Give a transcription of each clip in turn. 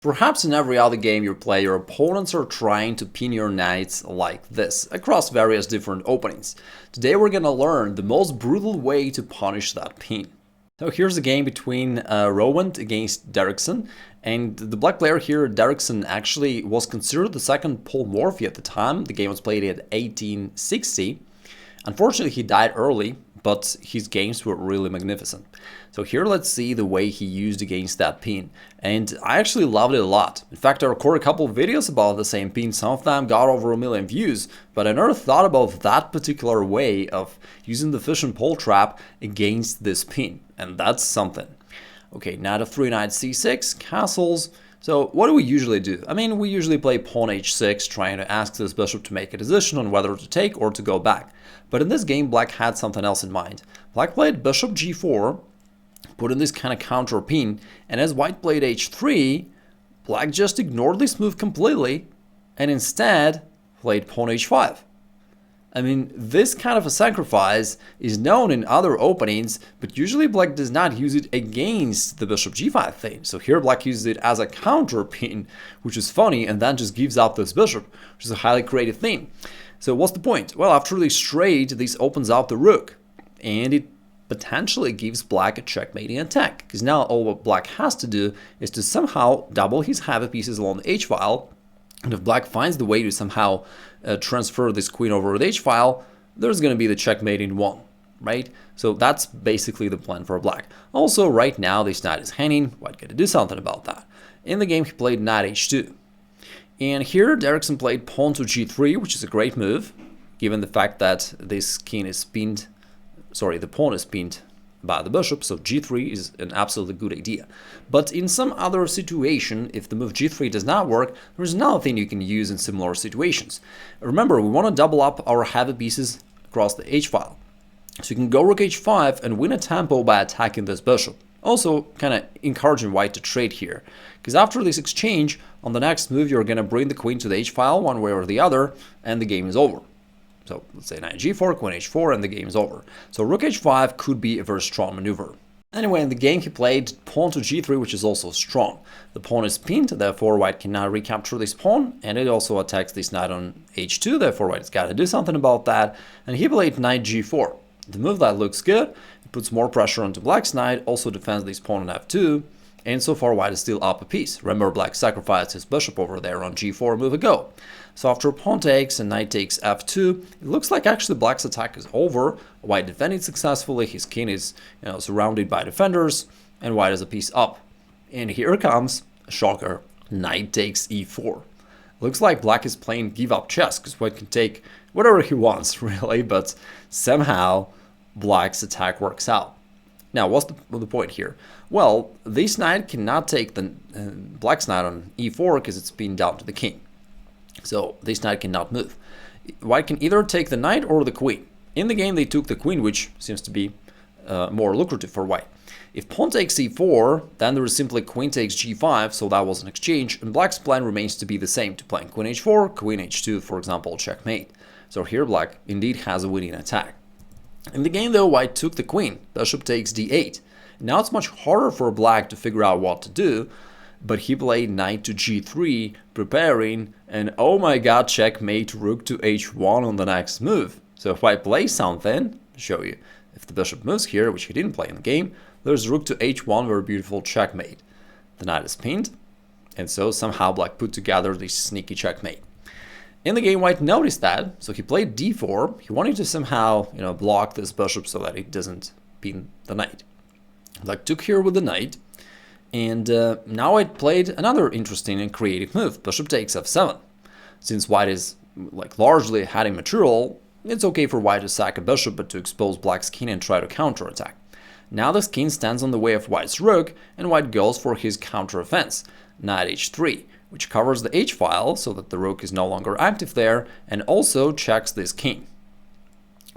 Perhaps in every other game you play, your opponents are trying to pin your knights like this, across various different openings. Today we're gonna learn the most brutal way to punish that pin. So here's a game between Rowand against Derrickson, and the black player here, Derrickson, actually was considered the second Paul Morphy at the time. The game was played at 1860. Unfortunately, he died early, but his games were really magnificent. So here let's see the way he used against that pin, and I actually loved it a lot. In fact, I recorded a couple of videos about the same pin. Some of them got over 1 million views, but I never thought about that particular way of using the fish and pole trap against this pin, and that's something. Okay, knight f3, knight c6, castles. So what do we usually do? I mean, we usually play pawn h6, trying to ask this bishop to make a decision on whether to take or to go back. But in this game, black had something else in mind. Black played bishop g4, put in this kind of counter pin, and as white played h3, black just ignored this move completely, and instead played pawn h5. I mean, this kind of a sacrifice is known in other openings, but usually black does not use it against the bishop g5 thing. So here black uses it as a counter pin, which is funny, and then just gives up this bishop, which is a highly creative thing. So what's the point? Well, after this trade, this opens up the rook, and it potentially gives black a checkmating attack, because now all what black has to do is to somehow double his heavy pieces along the h-file. And if black finds the way to somehow transfer this queen over the h-file, there's going to be the checkmate in one, right? So that's basically the plan for black. Also, right now, this knight is hanging. White got to do something about that. In the game, he played knight h2. And here, Derrickson played pawn to g3, which is a great move, given the fact that this king is pinned, the pawn is pinned by the bishop, so g3 is an absolutely good idea. But in some other situation, if the move g3 does not work, there's another thing you can use in similar situations. Remember, we want to double up our heavy pieces across the h-file. So you can go rook h5 and win a tempo by attacking this bishop. Also, kind of encouraging white to trade here, because after this exchange, on the next move you're going to bring the queen to the h-file one way or the other, and the game is over. So let's say knight g4, queen h4, and the game is over. So rook h5 could be a very strong maneuver. Anyway, in the game he played pawn to g3, which is also strong. The pawn is pinned, therefore white cannot recapture this pawn, and it also attacks this knight on h2, therefore white's got to do something about that. And he played knight g4. The move that looks good, it puts more pressure onto black's knight, also defends this pawn on f2, and so far white is still up a piece. Remember, black sacrificed his bishop over there on g4 a move ago. So after pawn takes and knight takes f2, it looks like actually black's attack is over. White defended successfully, his king is surrounded by defenders, and white is a piece up. And here comes a shocker, knight takes e4. Looks like black is playing give up chess, because white can take whatever he wants really, but somehow black's attack works out. Now, what's the point here? Well, this knight cannot take the black's knight on e4 because it's pinned down to the king. So this knight cannot move. White can either take the knight or the queen. In the game, they took the queen, which seems to be more lucrative for white. If pawn takes e4, then there is simply queen takes g5, so that was an exchange, and black's plan remains to be the same, to play queen h4, queen h2, for example, checkmate. So here black indeed has a winning attack. In the game, though, white took the queen. Bishop takes d8. Now it's much harder for black to figure out what to do, but he played knight to g3, preparing, and oh my god, checkmate, rook to h1 on the next move. So if white plays something, I'll show you, if the bishop moves here, which he didn't play in the game, there's rook to h1, very beautiful checkmate. The knight is pinned, and so somehow black put together this sneaky checkmate. In the game, white noticed that, so he played d4. He wanted to somehow, block this bishop so that it doesn't pin the knight. Black took here with the knight, and now white played another interesting and creative move. Bishop takes f7. Since white is largely ahead in material, it's okay for white to sack a bishop, but to expose black's king and try to counterattack. Now this king stands on the way of white's rook, and white goes for his counteroffense, knight h3. Which covers the h-file so that the rook is no longer active there, and also checks this king.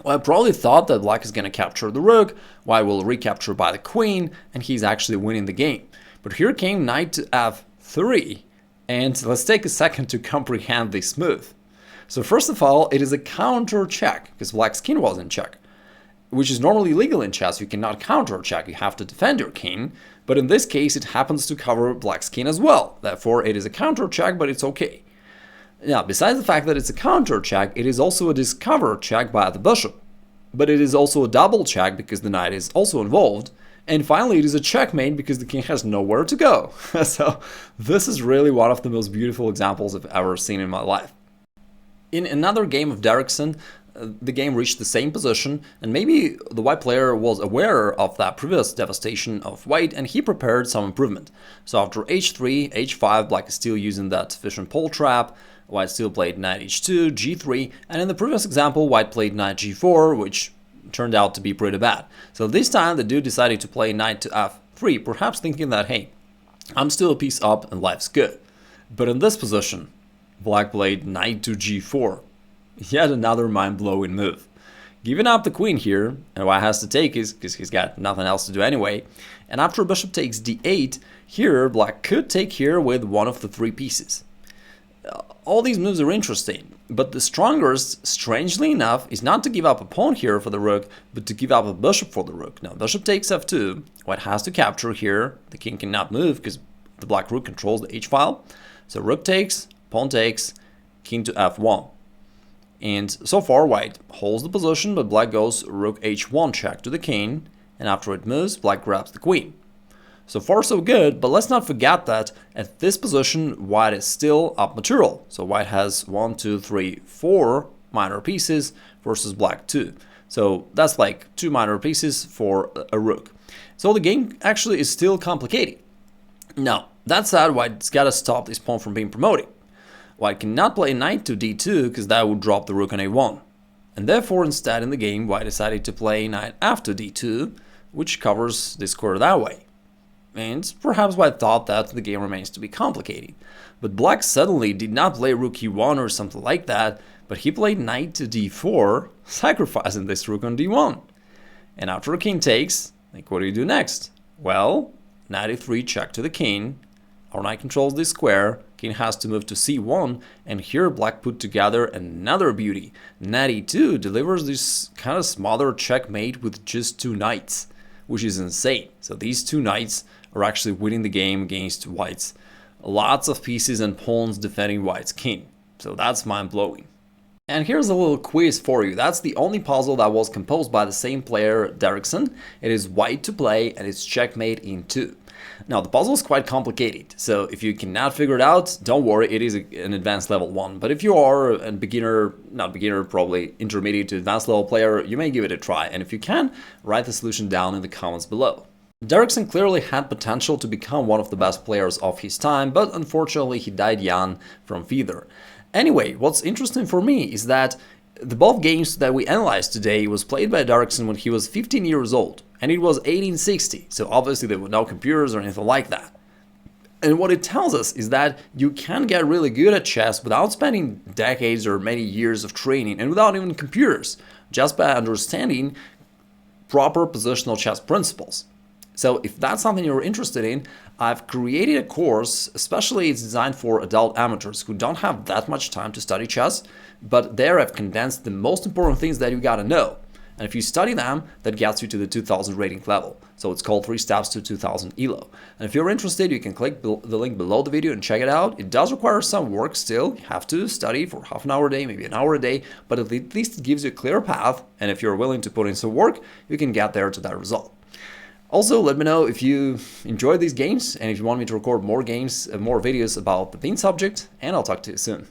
Well, I probably thought that black is going to capture the rook, white will recapture by the queen, and he's actually winning the game. But here came knight to f3, and let's take a second to comprehend this move. So first of all, it is a counter check, because black's king was in check. which is normally illegal in chess. You cannot counter check, you have to defend your king, but in this case it happens to cover black's king as well. Therefore it is a counter check, but it's okay. Now, besides the fact that it's a counter check, it is also a discover check by the bishop, but it is also a double check because the knight is also involved. And finally, it is a checkmate because the king has nowhere to go. So this is really one of the most beautiful examples I've ever seen in my life. In another game of Derrickson, the game reached the same position, and maybe the white player was aware of that previous devastation of white, and he prepared some improvement. So after h3, h5, black is still using that sufficient pole trap, white still played knight h2, g3, and in the previous example, white played knight g4, which turned out to be pretty bad. So this time the dude decided to play knight to f3, perhaps thinking that, hey, I'm still a piece up and life's good. But in this position, black played knight to g4. Yet another mind-blowing move. Giving up the queen here, and white has to take is because he's got nothing else to do anyway. And after bishop takes d8, here black could take here with one of the three pieces. All these moves are interesting, but the strongest, strangely enough, is not to give up a pawn here for the rook, but to give up a bishop for the rook. Now, bishop takes f2, white has to capture here, the king cannot move because the black rook controls the h-file. So rook takes, pawn takes, king to f1. And so far, white holds the position, but black goes rook h1 check to the king, and after it moves, black grabs the queen. So far so good, but let's not forget that at this position, white is still up material. So white has 1, 2, 3, 4 minor pieces versus black 2. So that's like 2 minor pieces for a rook. So the game actually is still complicated. Now, that said, white's got to stop this pawn from being promoted. White cannot play knight to d2 because that would drop the rook on a1. And therefore, instead in the game, white decided to play knight f to d2, which covers this square that way. And perhaps white thought that the game remains to be complicated. But black suddenly did not play rook e1 or something like that, but he played knight to d4, sacrificing this rook on d1. And after a king takes, like what do you do next? Well, knight e3 check to the king, our knight controls this square, king has to move to c1, and here black put together another beauty. Knight e2 delivers this kind of smothered checkmate with just 2 knights, which is insane. So these 2 knights are actually winning the game against white's lots of pieces and pawns defending white's king. So that's mind-blowing. And here's a little quiz for you. That's the only puzzle that was composed by the same player, Derrickson. It is white to play and it's checkmate in 2. Now the puzzle is quite complicated, so if you cannot figure it out, don't worry, it is an advanced level 1. But if you are a beginner, not beginner, probably intermediate to advanced level player, you may give it a try. And if you can, write the solution down in the comments below. Derrickson clearly had potential to become one of the best players of his time, but unfortunately he died young from fever. Anyway, what's interesting for me is that the both games that we analyzed today was played by Derrickson when he was 15 years old, and it was 1860, so obviously there were no computers or anything like that. And what it tells us is that you can get really good at chess without spending decades or many years of training, and without even computers, just by understanding proper positional chess principles. So if that's something you're interested in, I've created a course, especially it's designed for adult amateurs who don't have that much time to study chess, but there I've condensed the most important things that you gotta know. And if you study them, that gets you to the 2000 rating level. So it's called 3 Steps to 2000 ELO. And if you're interested, you can click the link below the video and check it out. It does require some work still. You have to study for half an hour a day, maybe an hour a day, but at least it gives you a clear path. And if you're willing to put in some work, you can get there to that result. Also, let me know if you enjoyed these games and if you want me to record more games and more videos about the main subject, and I'll talk to you soon.